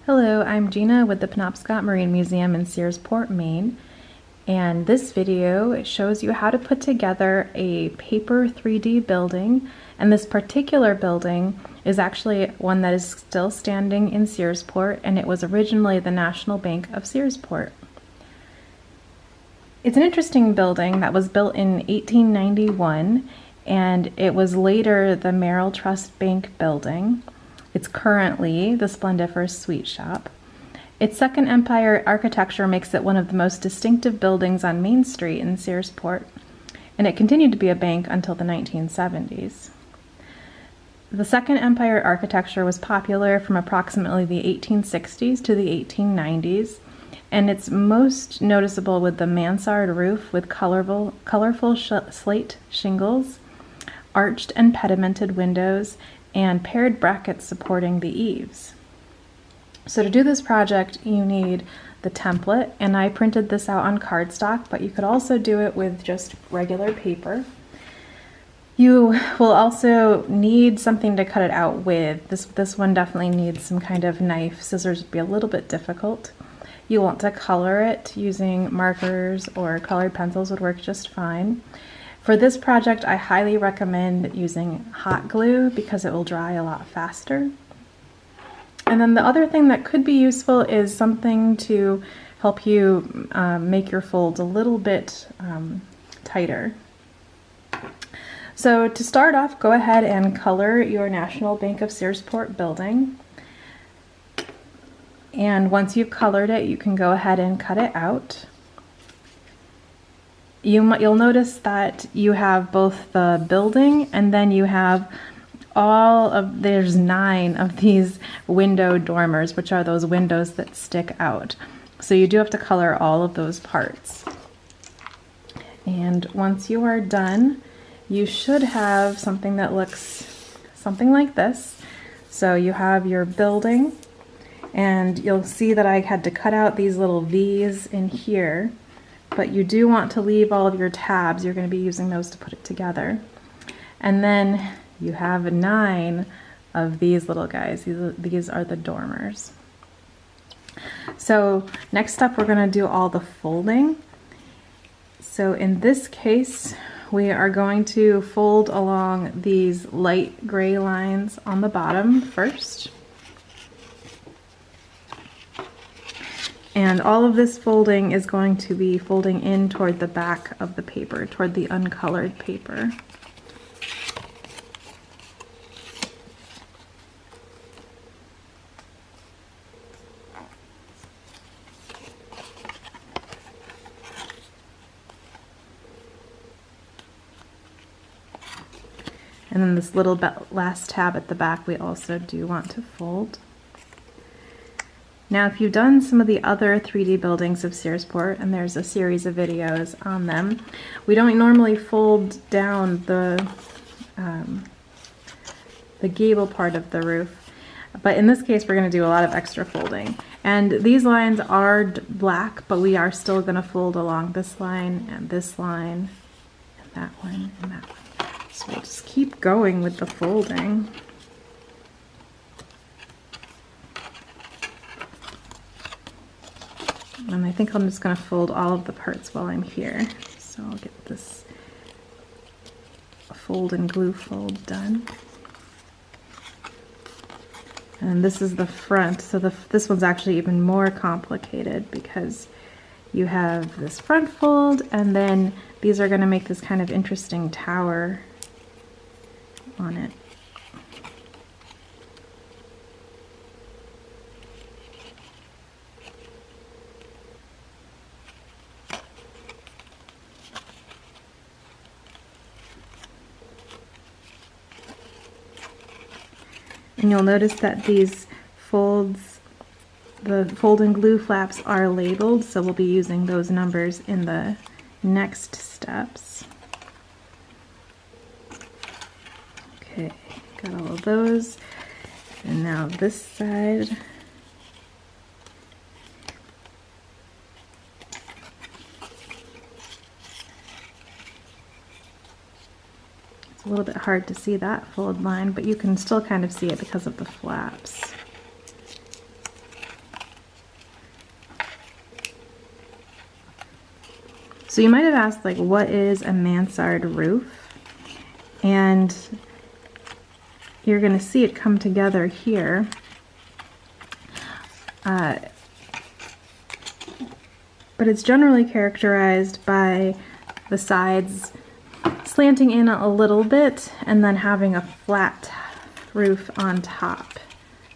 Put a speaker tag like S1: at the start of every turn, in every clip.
S1: Hello, I'm Gina with the Penobscot Marine Museum in Searsport, Maine, and this video shows you how to put together a paper 3D building, and this particular building is actually one that is still standing in Searsport, and it was originally the National Bank of Searsport. It's an interesting building that was built in 1891, and it was later the Merrill Trust Bank building. It's currently the Splendiferous Sweet Shoppe. Its Second Empire architecture makes it one of the most distinctive buildings on Main Street in Searsport, and it continued to be a bank until the 1970s. The Second Empire architecture was popular from approximately the 1860s to the 1890s, and it's most noticeable with the mansard roof with colorful slate shingles, arched and pedimented windows, and paired brackets supporting the eaves. So to do this project, you need the template, and I printed this out on cardstock, but you could also do it with just regular paper. You will also need something to cut it out with. This one definitely needs some kind of knife. Scissors would be a little bit difficult. You want to color it using markers or colored pencils would work just fine. For this project, I highly recommend using hot glue because it will dry a lot faster. And then the other thing that could be useful is something to help you make your folds a little bit tighter. So to start off, go ahead and color your National Bank of Searsport building. And once you've colored it, you can go ahead and cut it out. You'll notice that you have both the building and then you have there's 9 of these window dormers, which are those windows that stick out. So you do have to color all of those parts. And once you are done, you should have something that looks something like this. So you have your building, and you'll see that I had to cut out these little V's in here. But you do want to leave all of your tabs. You're going to be using those to put it together. And then you have 9 of these little guys. These are the dormers. So next up, we're going to do all the folding. So in this case, we are going to fold along these light gray lines on the bottom first. And all of this folding is going to be folding in toward the back of the paper, toward the uncolored paper. And then this little last tab at the back we also do want to fold. Now, if you've done some of the other 3D buildings of Searsport, and there's a series of videos on them, we don't normally fold down the gable part of the roof, but in this case we're going to do a lot of extra folding. And these lines are black, but we are still going to fold along this line, and that one, and that one. So we'll just keep going with the folding. And I think I'm just going to fold all of the parts while I'm here. So I'll get this fold and glue fold done. And this is the front. So this one's actually even more complicated because you have this front fold, and then these are going to make this kind of interesting tower on it. And you'll notice that these folds, the fold and glue flaps are labeled, so we'll be using those numbers in the next steps. Okay, got all of those. And now this side. It's a little bit hard to see that fold line, but you can still kind of see it because of the flaps. So you might have asked, like, what is a mansard roof? And you're going to see it come together here. But it's generally characterized by the sides slanting in a little bit and then having a flat roof on top.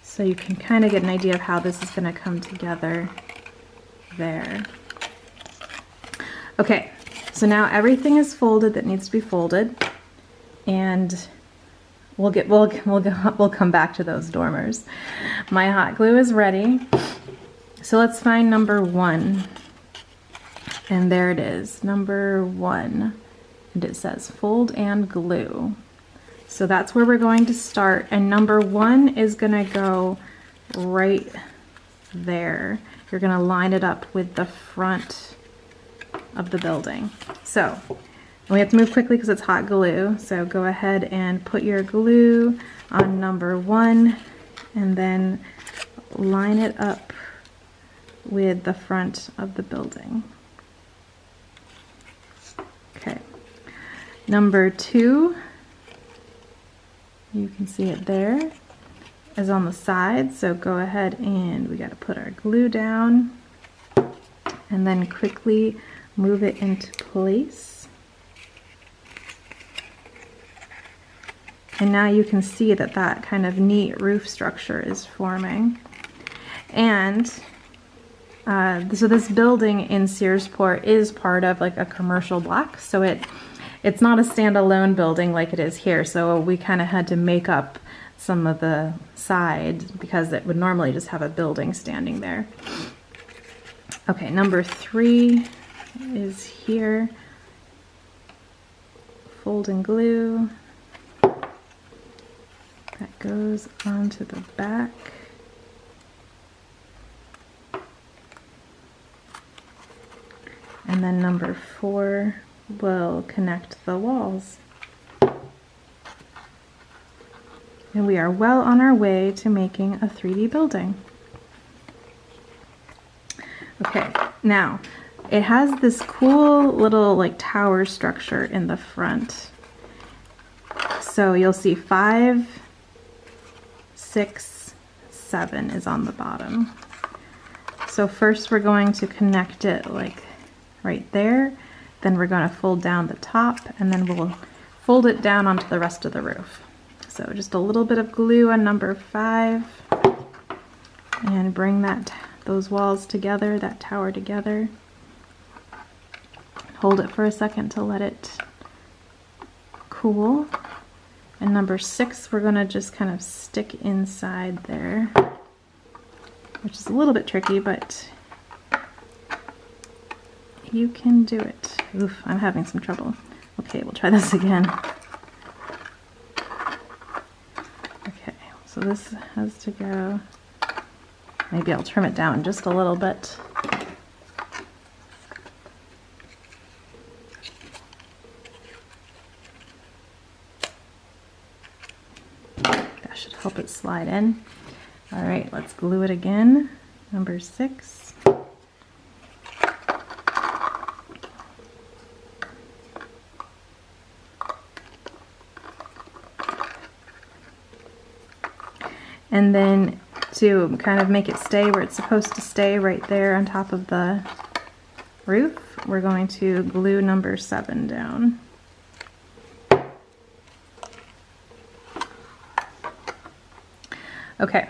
S1: So you can kind of get an idea of how this is going to come together there. Okay, so now everything is folded that needs to be folded, and we'll come back to those dormers. My hot glue is ready. So let's find number 1. And there it is, number 1. And it says fold and glue. So that's where we're going to start. And number 1 is gonna go right there. You're gonna line it up with the front of the building. So we have to move quickly because it's hot glue. So go ahead and put your glue on number 1 and then line it up with the front of the building. Okay. Number 2, you can see it there, is on the side. So go ahead and we got to put our glue down and then quickly move it into place. And now you can see that that kind of neat roof structure is forming. And so this building in Searsport is part of like a commercial block. So it's not a standalone building like it is here. So we kind of had to make up some of the side because it would normally just have a building standing there. Okay, number 3 is here. Fold and glue. That goes onto the back. And then number 4 will connect the walls. And we are well on our way to making a 3D building. Okay, now it has this cool little like tower structure in the front. So you'll see 5, 6, 7 is on the bottom. So first we're going to connect it like right there, then we're going to fold down the top, and then we'll fold it down onto the rest of the roof. So just a little bit of glue on number 5 and bring those walls together, that tower together. Hold it for a second to let it cool. And number 6 we're going to just kind of stick inside there, which is a little bit tricky, but you can do it. Oof, I'm having some trouble. Okay, we'll try this again. Okay, so this has to go. Maybe I'll trim it down just a little bit. That should help it slide in. All right, let's glue it again. Number 6. And then to kind of make it stay where it's supposed to stay, right there on top of the roof, we're going to glue number 7 down. Okay,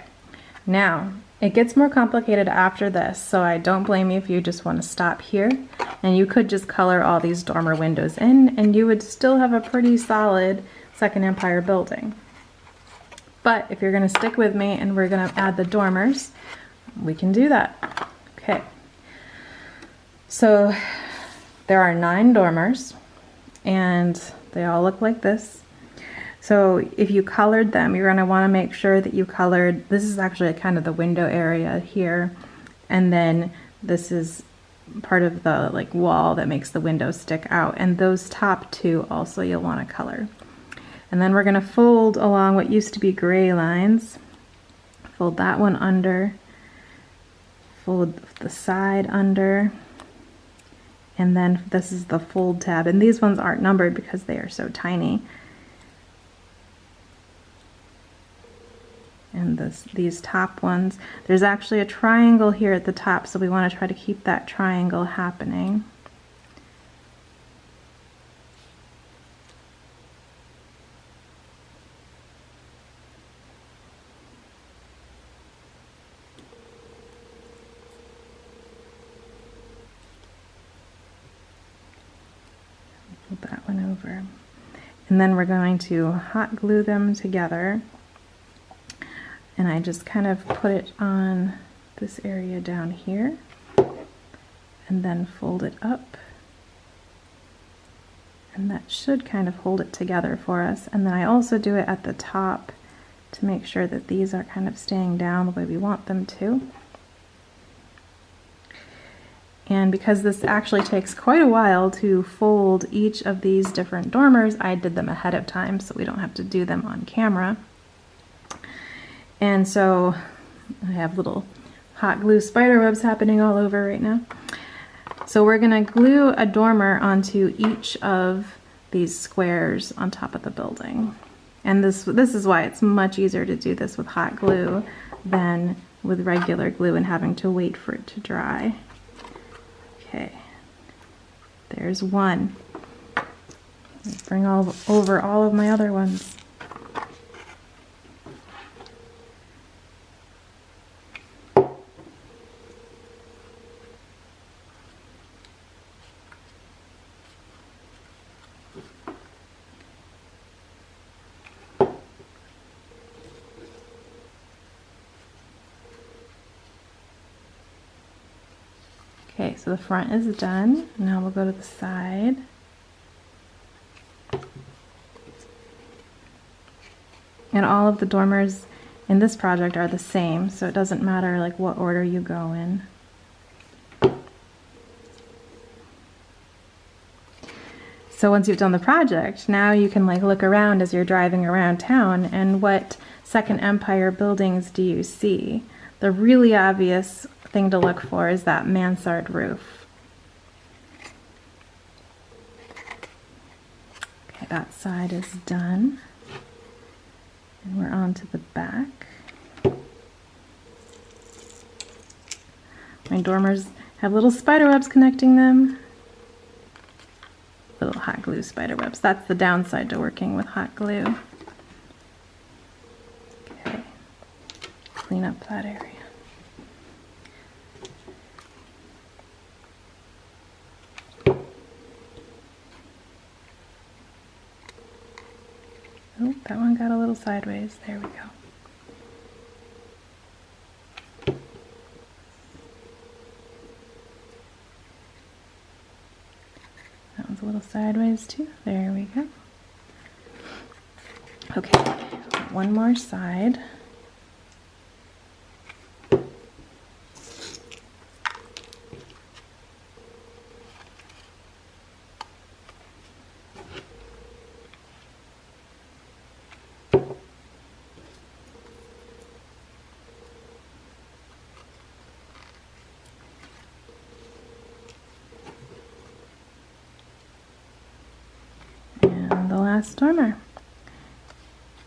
S1: now it gets more complicated after this, so I don't blame you if you just want to stop here. And you could just color all these dormer windows in, and you would still have a pretty solid Second Empire building. But if you're going to stick with me and we're going to add the dormers, we can do that. Okay. So there are 9 dormers and they all look like this. So if you colored them, you're going to want to make sure that you colored, this is actually kind of the window area here, and then this is part of the like wall that makes the window stick out, and those top 2 also you'll want to color. And then we're going to fold along what used to be gray lines. Fold that one under, fold the side under, And then this is the fold tab, and these ones aren't numbered because they are so tiny. And these top ones, there's actually a triangle here at the top, so we want to try to keep that triangle happening. Flip that one over. And then we're going to hot glue them together. And I just kind of put it on this area down here and then fold it up. And that should kind of hold it together for us. And then I also do it at the top to make sure that these are kind of staying down the way we want them to. And because this actually takes quite a while to fold each of these different dormers, I did them ahead of time so we don't have to do them on camera. And so I have little hot glue spider webs happening all over right now. So we're gonna glue a dormer onto each of these squares on top of the building. And this is why it's much easier to do this with hot glue than with regular glue and having to wait for it to dry. Okay, there's one. Let's bring over all of my other ones. Okay, so the front is done. Now we'll go to the side. And all of the dormers in this project are the same, so it doesn't matter like what order you go in. So once you've done the project, now you can like look around as you're driving around town, and what Second Empire buildings do you see? The really obvious thing to look for is that mansard roof. Okay, that side is done. And we're on to the back. My dormers have little spider webs connecting them. Little hot glue spider webs. That's the downside to working with hot glue. Okay, clean up that area. Oh, that one got a little sideways. There we go. That one's a little sideways too. There we go. Okay, one more side. Dormer.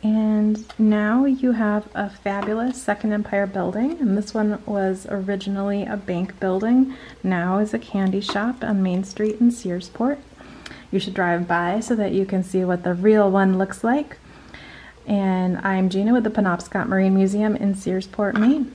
S1: And now you have a fabulous Second Empire building, and this one was originally a bank building, now is a candy shop on Main Street in Searsport. You should drive by so that you can see what the real one looks like. And I'm Gina with the Penobscot Marine Museum in Searsport, Maine.